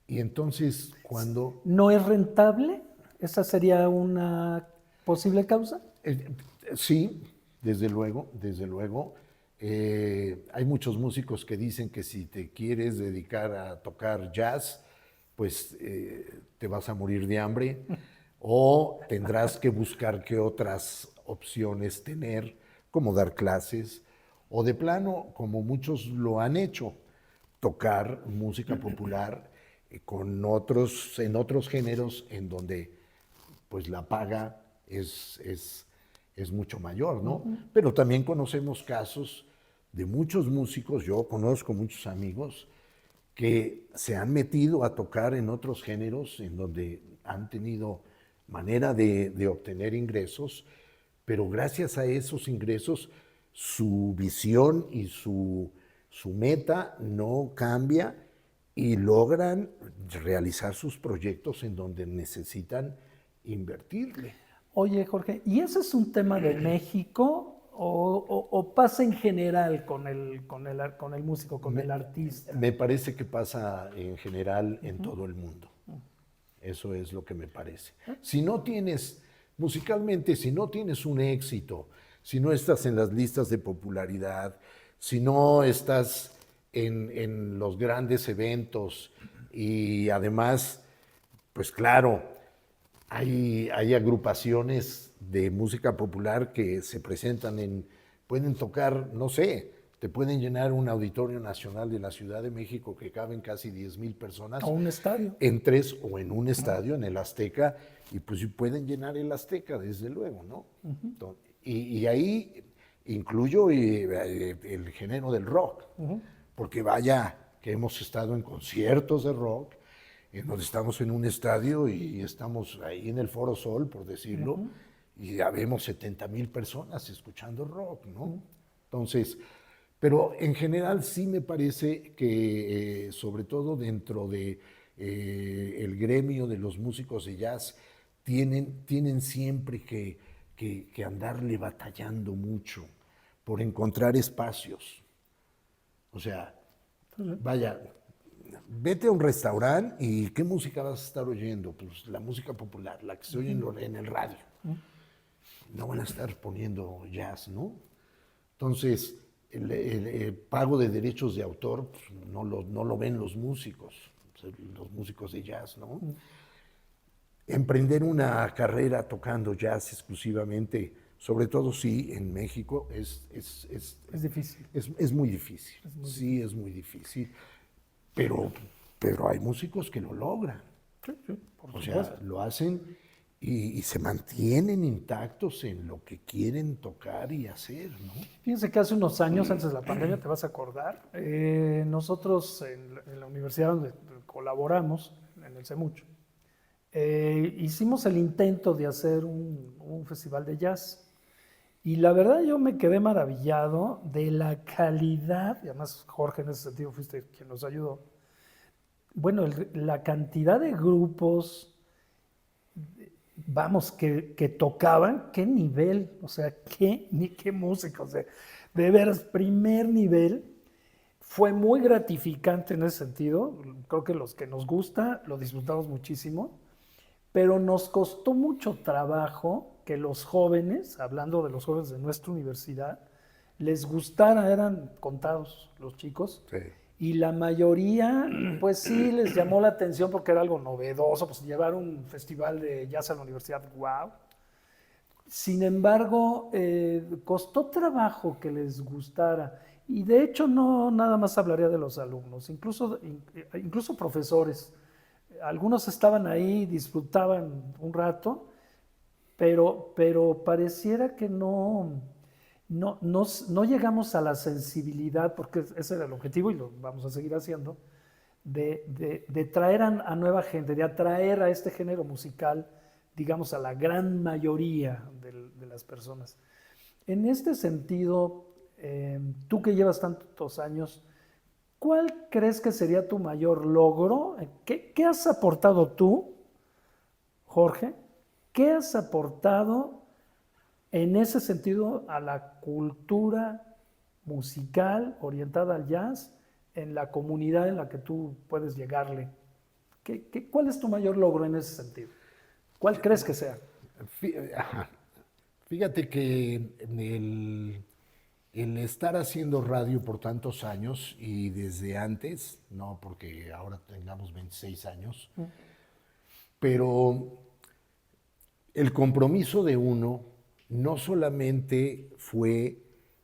[SPEAKER 2] entonces cuando...
[SPEAKER 1] ¿No es rentable? ¿Esa sería una posible causa?
[SPEAKER 2] eh, sí, desde luego, desde luego. Hay muchos músicos que dicen que si te quieres dedicar a tocar jazz, pues te vas a morir de hambre o tendrás que buscar qué otras opciones tener, como dar clases, o de plano, como muchos lo han hecho, tocar música popular en otros géneros en donde pues la paga es mucho mayor, ¿no? Pero también conocemos casos de muchos músicos, yo conozco muchos amigos que se han metido a tocar en otros géneros en donde han tenido manera de obtener ingresos, pero gracias a esos ingresos su visión y su meta no cambia y logran realizar sus proyectos en donde necesitan invertirle.
[SPEAKER 1] Oye, Jorge, ¿y ese es un tema de México o pasa en general con el músico, con
[SPEAKER 2] Me,
[SPEAKER 1] el artista?
[SPEAKER 2] me parece que pasa en general en todo el mundo. Eso es lo que me parece. Si no tienes, musicalmente, si no tienes un éxito, si no estás en las listas de popularidad, si no estás en los grandes eventos y además, pues claro, hay agrupaciones de música popular que se presentan pueden tocar, no sé, te pueden llenar un auditorio nacional de la Ciudad de México que caben casi 10,000
[SPEAKER 1] ¿A
[SPEAKER 2] personas
[SPEAKER 1] un estadio?
[SPEAKER 2] en tres o en un estadio, en el Azteca, y pues pueden llenar el Azteca, desde luego, ¿no? Y ahí incluyo el género del rock, porque vaya que hemos estado en conciertos de rock en donde estamos en un estadio y estamos ahí en el Foro Sol, por decirlo, y ya vemos 70,000 personas escuchando rock, ¿no? Entonces, pero en general sí me parece que, sobre todo dentro de el gremio de los músicos de jazz, tienen siempre que andarle batallando mucho por encontrar espacios. O sea, vaya, vete a un restaurante y ¿qué música vas a estar oyendo? Pues la música popular, la que se oye en el radio. No van a estar poniendo jazz, ¿no? Entonces, el pago de derechos de autor pues, no lo ven los músicos. los músicos de jazz, ¿no? Emprender una carrera tocando jazz exclusivamente, sobre todo sí en México,
[SPEAKER 1] Es difícil.
[SPEAKER 2] es muy difícil. Sí, es muy difícil. Pero hay músicos que lo logran.
[SPEAKER 1] Sí, sí, por
[SPEAKER 2] O
[SPEAKER 1] supuesto.
[SPEAKER 2] sea, lo hacen y se mantienen intactos en lo que quieren tocar y hacer, ¿no?
[SPEAKER 1] Fíjense que hace unos años, antes de la pandemia, te vas a acordar, nosotros en la universidad donde colaboramos, en el CEMUCH, hicimos el intento de hacer un festival de jazz. Y la verdad yo me quedé maravillado de la calidad, y además Jorge en ese sentido fuiste quien nos ayudó, bueno, la cantidad de grupos, vamos, que tocaban, qué nivel, o sea, qué música, o sea, de veras, primer nivel. Fue muy gratificante en ese sentido, creo que los que nos gusta lo disfrutamos muchísimo, pero nos costó mucho trabajo que los jóvenes, hablando de los jóvenes de nuestra universidad, les gustara, eran contados los chicos,
[SPEAKER 2] Sí.
[SPEAKER 1] y la mayoría, pues sí, les llamó la atención porque era algo novedoso, pues llevar un festival de jazz a la universidad, wow. Sin embargo, costó trabajo que les gustara. Y de hecho no nada más hablaría de los alumnos, incluso profesores. Algunos estaban ahí, disfrutaban un rato, pero pareciera que no llegamos a la sensibilidad, porque ese era el objetivo y lo vamos a seguir haciendo, de traer a nueva gente, de atraer a este género musical, digamos, a la gran mayoría de las personas. En este sentido, tú que llevas tantos años, ¿cuál crees que sería tu mayor logro? ¿Qué has aportado tú, Jorge? ¿Qué has aportado en ese sentido a la cultura musical orientada al jazz en la comunidad en la que tú puedes llegarle? ¿Cuál es tu mayor logro en ese sentido? ¿Cuál crees que sea?
[SPEAKER 2] Ajá. Fíjate que el estar haciendo radio por tantos años y desde antes, no porque ahora tengamos 26 años, pero el compromiso de uno no solamente fue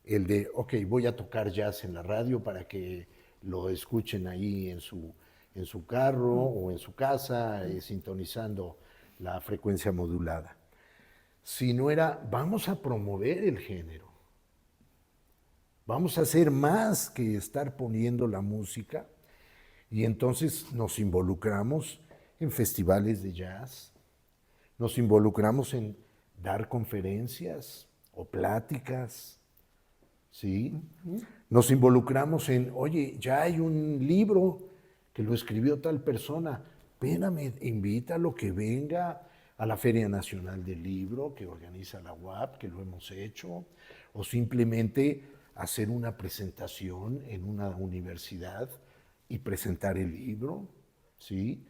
[SPEAKER 2] el de, ok, voy a tocar jazz en la radio para que lo escuchen ahí en su carro o en su casa, sintonizando la frecuencia modulada, sino era, vamos a promover el género. Vamos a hacer más que estar poniendo la música y entonces nos involucramos en festivales de jazz, nos involucramos en dar conferencias o pláticas, ¿sí? Nos involucramos en, oye, ya hay un libro que lo escribió tal persona, espérame, invítalo que venga a la Feria Nacional del Libro que organiza la UAP, que lo hemos hecho, o simplemente hacer una presentación en una universidad y presentar el libro, ¿sí?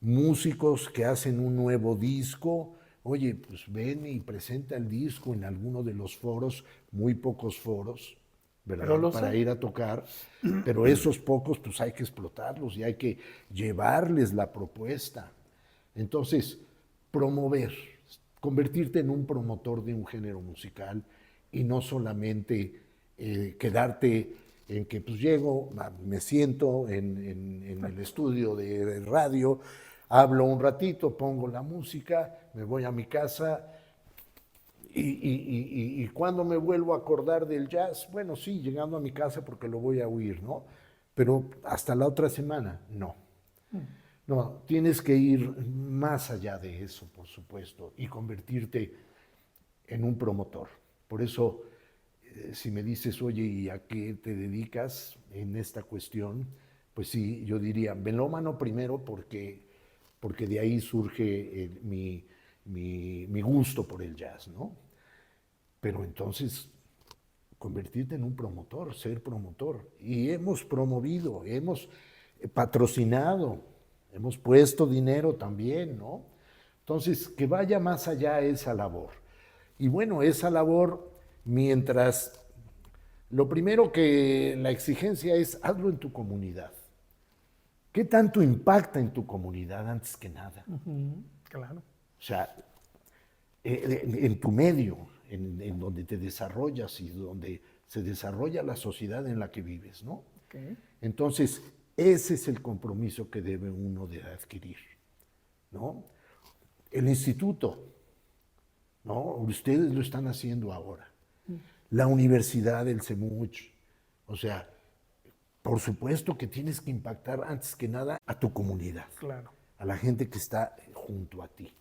[SPEAKER 2] Músicos que hacen un nuevo disco, oye, pues ven y presenta el disco en alguno de los foros, muy pocos foros, ¿verdad? Para ir a tocar, pero esos pocos pues hay que explotarlos y hay que llevarles la propuesta. Entonces, promover, convertirte en un promotor de un género musical y no solamente quedarte en que pues llego, me siento en el estudio de radio, hablo un ratito, pongo la música, me voy a mi casa y cuando me vuelvo a acordar del jazz, bueno, sí, llegando a mi casa porque lo voy a oír, ¿no? Pero hasta la otra semana, no. No, tienes que ir más allá de eso, por supuesto, y convertirte en un promotor. Por eso, si me dices, oye, ¿y a qué te dedicas en esta cuestión? Pues sí, yo diría, melómano primero porque de ahí surge mi gusto por el jazz, ¿no? Pero entonces, convertirte en un promotor, ser promotor. Y hemos promovido, hemos patrocinado, hemos puesto dinero también, ¿no? Entonces, que vaya más allá esa labor. Y bueno, esa labor, mientras, lo primero que la exigencia es hazlo en tu comunidad, ¿Qué tanto impacta en tu comunidad antes que nada?
[SPEAKER 1] Claro.
[SPEAKER 2] O sea, en tu medio, en donde te desarrollas y donde se desarrolla la sociedad en la que vives, ¿no?
[SPEAKER 1] Okay.
[SPEAKER 2] Entonces, ese es el compromiso que debe uno de adquirir, ¿no? El instituto, ¿no? Ustedes lo están haciendo ahora. La universidad, el CEMUCH, o sea, por supuesto que tienes que impactar antes que nada a tu comunidad,
[SPEAKER 1] Claro.
[SPEAKER 2] a la gente que está junto a ti.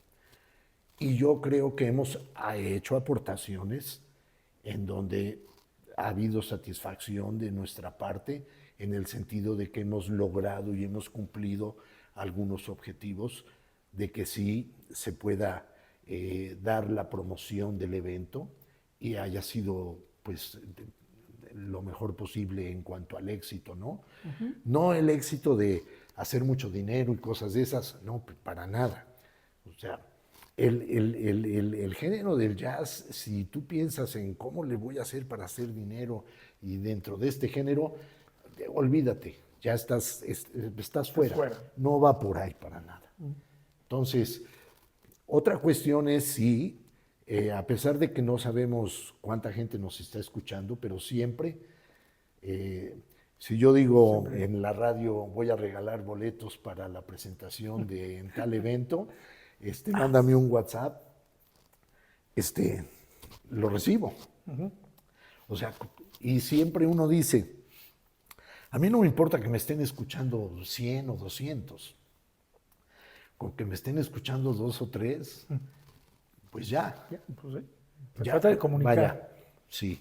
[SPEAKER 2] Y yo creo que hemos hecho aportaciones en donde ha habido satisfacción de nuestra parte en el sentido de que hemos logrado y hemos cumplido algunos objetivos de que sí se pueda dar la promoción del evento y haya sido pues lo mejor posible en cuanto al éxito, ¿no? No el éxito de hacer mucho dinero y cosas de esas, no, para nada. O sea, el género del jazz, si tú piensas en cómo le voy a hacer para hacer dinero y dentro de este género, olvídate, ya estás fuera. No va por ahí para nada. Entonces, otra cuestión es si, a pesar de que no sabemos cuánta gente nos está escuchando, pero siempre, si yo digo en la radio voy a regalar boletos para la presentación de en tal evento, mándame un WhatsApp, lo recibo. O sea, y siempre uno dice, a mí no me importa que me estén escuchando 100 o 200, con que me estén escuchando 2 o 3, pues ya.
[SPEAKER 1] Pues sí. Se
[SPEAKER 2] Ya,
[SPEAKER 1] trata de comunicar.
[SPEAKER 2] vaya, sí,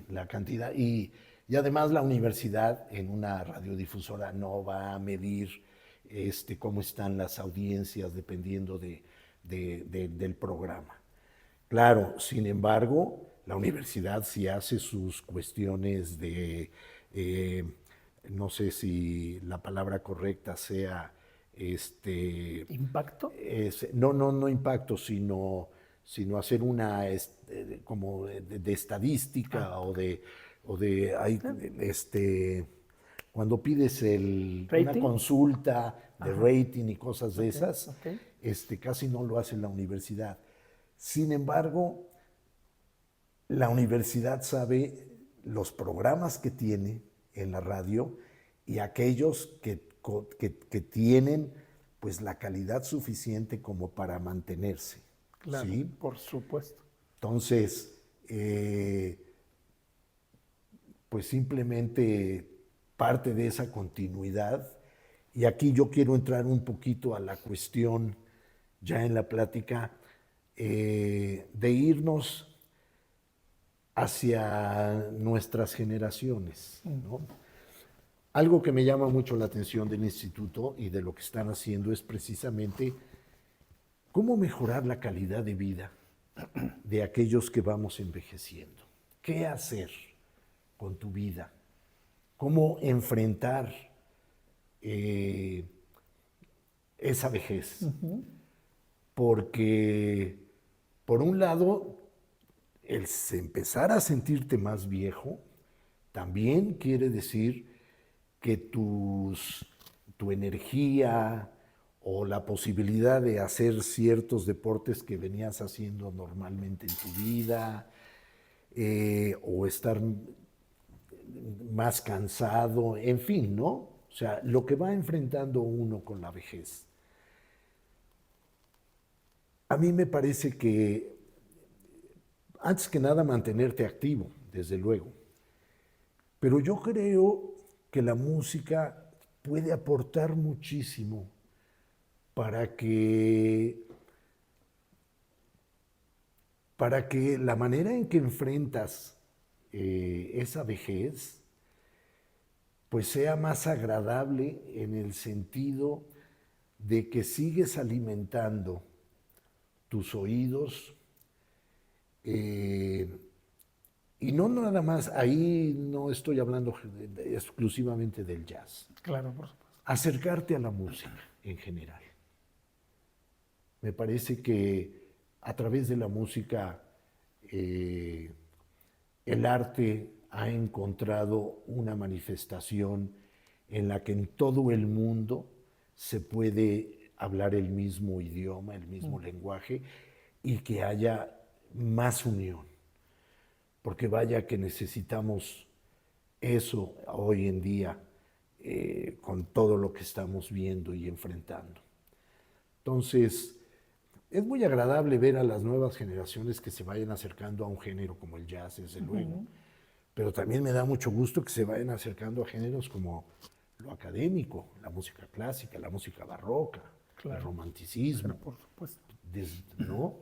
[SPEAKER 2] la cantidad. Y además la universidad en una radiodifusora no va a medir cómo están las audiencias dependiendo del programa. Claro, sin embargo, la universidad sí hace sus cuestiones de, no sé si la palabra correcta sea,
[SPEAKER 1] ¿Impacto?
[SPEAKER 2] no impacto, sino hacer una como de estadística cuando pides una
[SPEAKER 1] ¿Rating?
[SPEAKER 2] consulta de
[SPEAKER 1] Ajá.
[SPEAKER 2] rating y cosas de esas,
[SPEAKER 1] Ok.
[SPEAKER 2] casi no lo hace la universidad. Sin embargo, la universidad sabe los programas que tiene en la radio y aquellos que tienen pues la calidad suficiente como para mantenerse.
[SPEAKER 1] Claro,
[SPEAKER 2] ¿sí?
[SPEAKER 1] por supuesto.
[SPEAKER 2] Entonces, pues simplemente parte de esa continuidad. Y aquí yo quiero entrar un poquito a la cuestión, ya en la plática, de irnos hacia nuestras generaciones, ¿no? Algo que me llama mucho la atención del instituto y de lo que están haciendo es precisamente cómo mejorar la calidad de vida de aquellos que vamos envejeciendo. ¿Qué hacer con tu vida? ¿Cómo enfrentar esa vejez? Porque, por un lado, el empezar a sentirte más viejo también quiere decir que tu energía o la posibilidad de hacer ciertos deportes que venías haciendo normalmente en tu vida, o estar más cansado, en fin, ¿no? O sea, lo que va enfrentando uno con la vejez. A mí me parece que, antes que nada, mantenerte activo, desde luego. Pero yo creo que la música puede aportar muchísimo para que la manera en que enfrentas esa vejez pues sea más agradable en el sentido de que sigues alimentando tus oídos, y no nada más, ahí no estoy hablando exclusivamente del jazz,
[SPEAKER 1] Claro, por supuesto.
[SPEAKER 2] acercarte a la música en general. Me parece que a través de la música el arte ha encontrado una manifestación en la que en todo el mundo se puede hablar el mismo idioma, el mismo lenguaje, y que haya más unión. Porque vaya que necesitamos eso hoy en día con todo lo que estamos viendo y enfrentando. Entonces, es muy agradable ver a las nuevas generaciones que se vayan acercando a un género como el jazz, desde luego, pero también me da mucho gusto que se vayan acercando a géneros como lo académico, la música clásica, la música barroca,
[SPEAKER 1] Claro.
[SPEAKER 2] el romanticismo,
[SPEAKER 1] Por supuesto.
[SPEAKER 2] ¿no?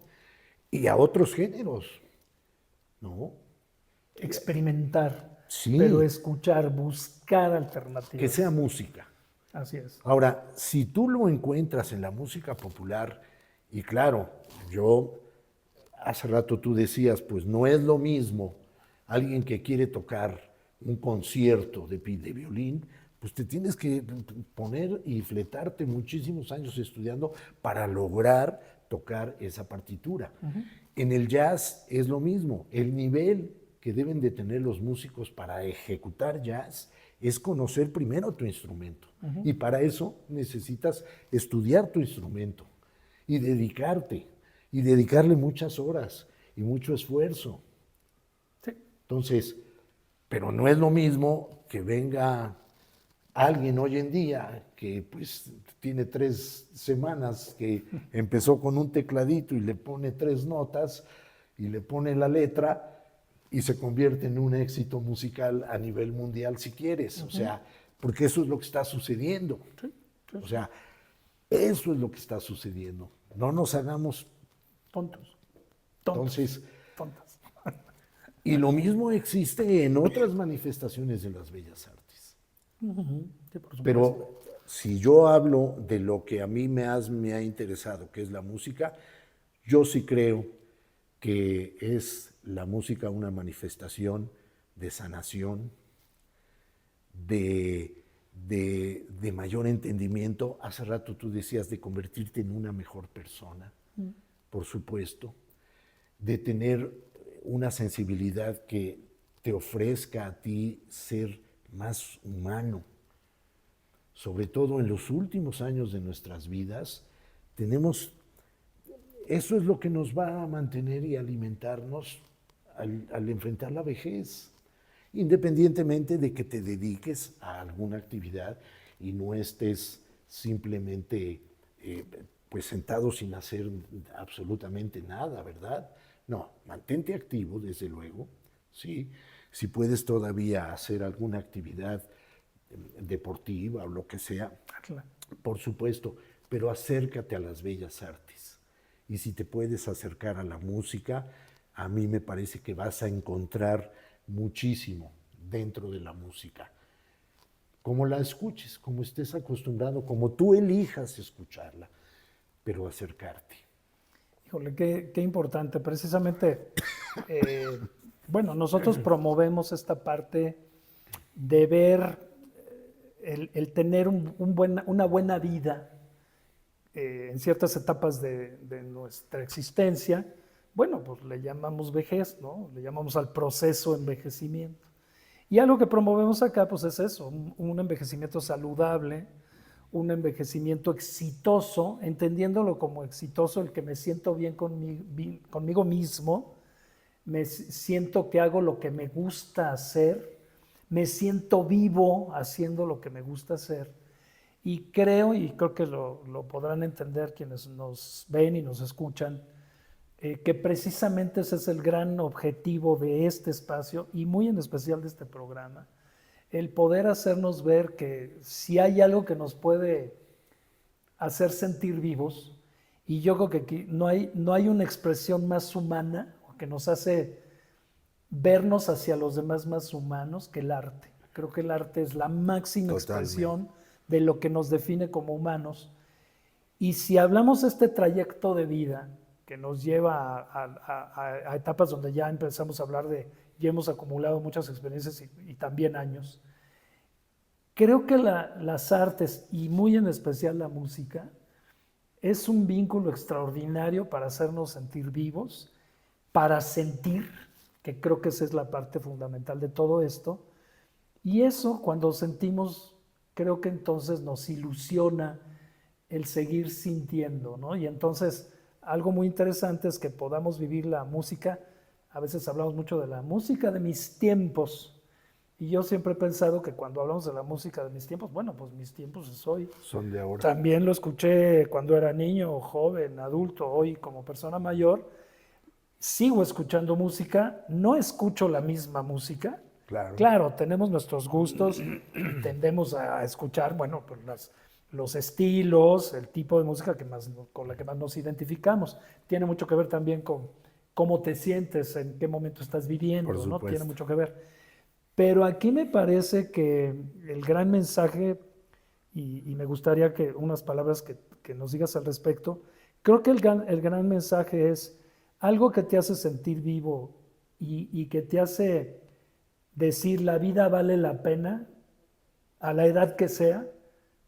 [SPEAKER 2] Y a otros géneros, ¿no?
[SPEAKER 1] Experimentar,
[SPEAKER 2] Sí.
[SPEAKER 1] pero escuchar, buscar
[SPEAKER 2] Que
[SPEAKER 1] alternativas.
[SPEAKER 2] sea música.
[SPEAKER 1] Así es.
[SPEAKER 2] Ahora, si tú lo encuentras en la música popular, y claro, yo, hace rato tú decías, pues no es lo mismo alguien que quiere tocar un concierto de violín, pues te tienes que poner y fletarte muchísimos años estudiando para lograr tocar esa partitura. En el jazz es lo mismo, el nivel que deben de tener los músicos para ejecutar jazz es conocer primero tu instrumento. Y para eso necesitas estudiar tu instrumento y dedicarte, y dedicarle muchas horas y mucho esfuerzo.
[SPEAKER 1] Sí.
[SPEAKER 2] Entonces, pero no es lo mismo que venga alguien hoy en día que pues tiene 3 semanas que empezó con un tecladito y le pone 3 notas y le pone la letra y se convierte en un éxito musical a nivel mundial si quieres. O sea, porque eso es lo que está sucediendo. O sea, eso es lo que está sucediendo. No nos hagamos
[SPEAKER 1] Tontos.
[SPEAKER 2] entonces.
[SPEAKER 1] Tontas.
[SPEAKER 2] Y lo mismo existe en otras manifestaciones de las bellas artes.
[SPEAKER 1] Sí, por supuesto.
[SPEAKER 2] Pero si yo hablo de lo que a mí me ha interesado, que es la música, yo sí creo que es la música una manifestación de sanación, de mayor entendimiento. Hace rato tú decías de convertirte en una mejor persona, por supuesto, de tener una sensibilidad que te ofrezca a ti ser más humano. Sobre todo en los últimos años de nuestras vidas, eso es lo que nos va a mantener y alimentarnos al enfrentar la vejez, independientemente de que te dediques a alguna actividad y no estés simplemente pues sentado sin hacer absolutamente nada, ¿verdad? No, mantente activo, desde luego, ¿sí? Si puedes todavía hacer alguna actividad deportiva o lo que sea,
[SPEAKER 1] Claro.
[SPEAKER 2] por supuesto, pero acércate a las bellas artes. Y si te puedes acercar a la música, a mí me parece que vas a encontrar muchísimo dentro de la música. Como la escuches, como estés acostumbrado, como tú elijas escucharla, pero acercarte.
[SPEAKER 1] Híjole, qué importante. Precisamente, bueno, nosotros promovemos esta parte de ver el tener una buena vida en ciertas etapas de nuestra existencia. Bueno, pues le llamamos vejez, ¿no? Le llamamos al proceso de envejecimiento. Y algo que promovemos acá, pues es eso, un envejecimiento saludable, un envejecimiento exitoso, entendiéndolo como exitoso, el que me siento bien conmigo mismo, me siento que hago lo que me gusta hacer, me siento vivo haciendo lo que me gusta hacer. Y creo que lo podrán entender quienes nos ven y nos escuchan, que precisamente ese es el gran objetivo de este espacio y muy en especial de este programa, el poder hacernos ver que si hay algo que nos puede hacer sentir vivos, y yo creo que aquí no hay una expresión más humana o que nos hace vernos hacia los demás más humanos que el arte. Creo que el arte es la máxima expresión de lo que nos define como humanos. Y si hablamos de este trayecto de vida que nos lleva a etapas donde ya empezamos a hablar ya hemos acumulado muchas experiencias y también años, creo que las artes, y muy en especial la música, es un vínculo extraordinario para hacernos sentir vivos, para sentir, que creo que esa es la parte fundamental de todo esto. Y eso, cuando sentimos, creo que entonces nos ilusiona el seguir sintiendo, ¿no? Y entonces algo muy interesante es que podamos vivir la música. A veces hablamos mucho de la música de mis tiempos. Y yo siempre he pensado que cuando hablamos de la música de mis tiempos, bueno, pues mis tiempos es hoy.
[SPEAKER 2] Son de ahora.
[SPEAKER 1] También lo escuché cuando era niño, joven, adulto, hoy como persona mayor. Sigo escuchando música, no escucho la misma música.
[SPEAKER 2] Claro.
[SPEAKER 1] Claro, tenemos nuestros gustos y tendemos a escuchar, bueno, pues los estilos, el tipo de música con la que más nos identificamos. Tiene mucho que ver también con cómo te sientes, en qué momento estás viviendo,
[SPEAKER 2] Por
[SPEAKER 1] ¿no?
[SPEAKER 2] supuesto.
[SPEAKER 1] Tiene mucho que ver. Pero aquí me parece que el gran mensaje, y me gustaría que unas palabras que nos digas al respecto, creo que el gran mensaje es algo que te hace sentir vivo y que te hace decir la vida vale la pena a la edad que sea,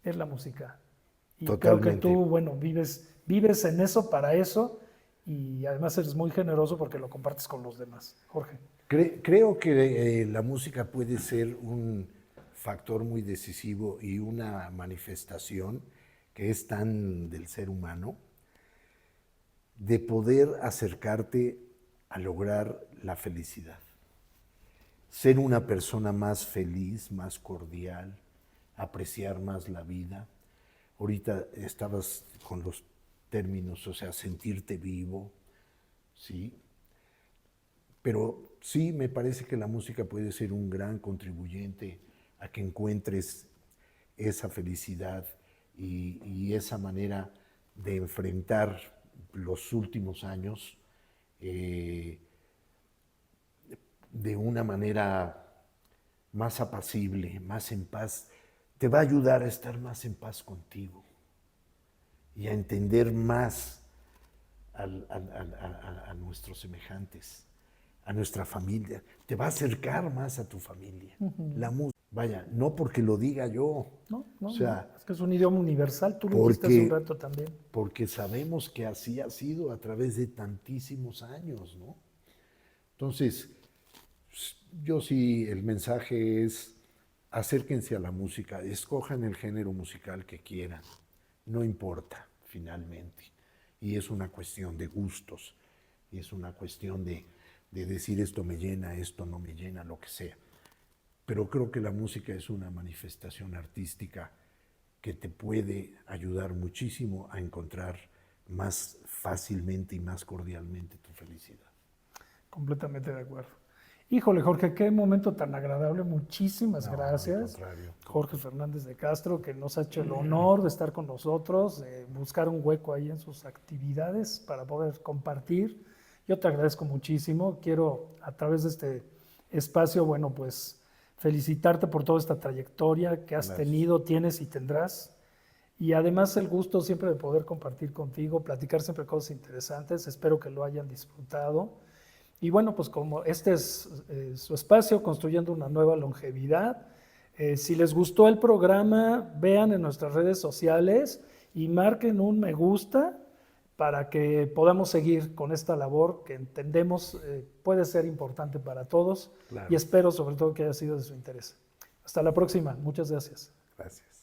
[SPEAKER 1] es la música. Y creo que
[SPEAKER 2] Totalmente.
[SPEAKER 1] tú, bueno, vives en eso para eso y además eres muy generoso porque lo compartes con los demás. Jorge.
[SPEAKER 2] Creo que la música puede ser un factor muy decisivo y una manifestación que es tan del ser humano, de poder acercarte a lograr la felicidad. Ser una persona más feliz, más cordial, apreciar más la vida. Ahorita estabas con los términos, o sea, sentirte vivo, ¿sí? Pero sí, me parece que la música puede ser un gran contribuyente a que encuentres esa felicidad y esa manera de enfrentar los últimos años de una manera más apacible, más en paz. Te va a ayudar a estar más en paz contigo y a entender más a nuestros semejantes, a nuestra familia, te va a acercar más a tu familia. La música, vaya, no porque lo diga yo,
[SPEAKER 1] No,
[SPEAKER 2] o sea,
[SPEAKER 1] es que es un idioma universal, tú lo dijiste hace un rato también.
[SPEAKER 2] porque sabemos que así ha sido a través de tantísimos años, ¿no? Entonces, yo sí, el mensaje es, acérquense a la música, escojan el género musical que quieran, no importa, finalmente. Y es una cuestión de gustos, y es una cuestión de decir esto me llena, esto no me llena, lo que sea. Pero creo que la música es una manifestación artística que te puede ayudar muchísimo a encontrar más fácilmente y más cordialmente tu felicidad.
[SPEAKER 1] Completamente de acuerdo. Híjole, Jorge, qué momento tan agradable. Muchísimas
[SPEAKER 2] No,
[SPEAKER 1] gracias.
[SPEAKER 2] al contrario.
[SPEAKER 1] Jorge Fernández de Castro, que nos ha hecho el honor de estar con nosotros, de buscar un hueco ahí en sus actividades para poder compartir. Yo te agradezco muchísimo. Quiero, a través de este espacio, bueno, pues felicitarte por toda esta trayectoria que has tenido, tienes y tendrás. Y además el gusto siempre de poder compartir contigo, platicar siempre cosas interesantes. Espero que lo hayan disfrutado. Y bueno, pues como este es su espacio, construyendo una nueva longevidad. Si les gustó el programa, vean en nuestras redes sociales y marquen un me gusta para que podamos seguir con esta labor que entendemos puede ser importante para todos.
[SPEAKER 2] Claro.
[SPEAKER 1] Y espero sobre todo que haya sido de su interés. Hasta la próxima. Muchas gracias.
[SPEAKER 2] Gracias.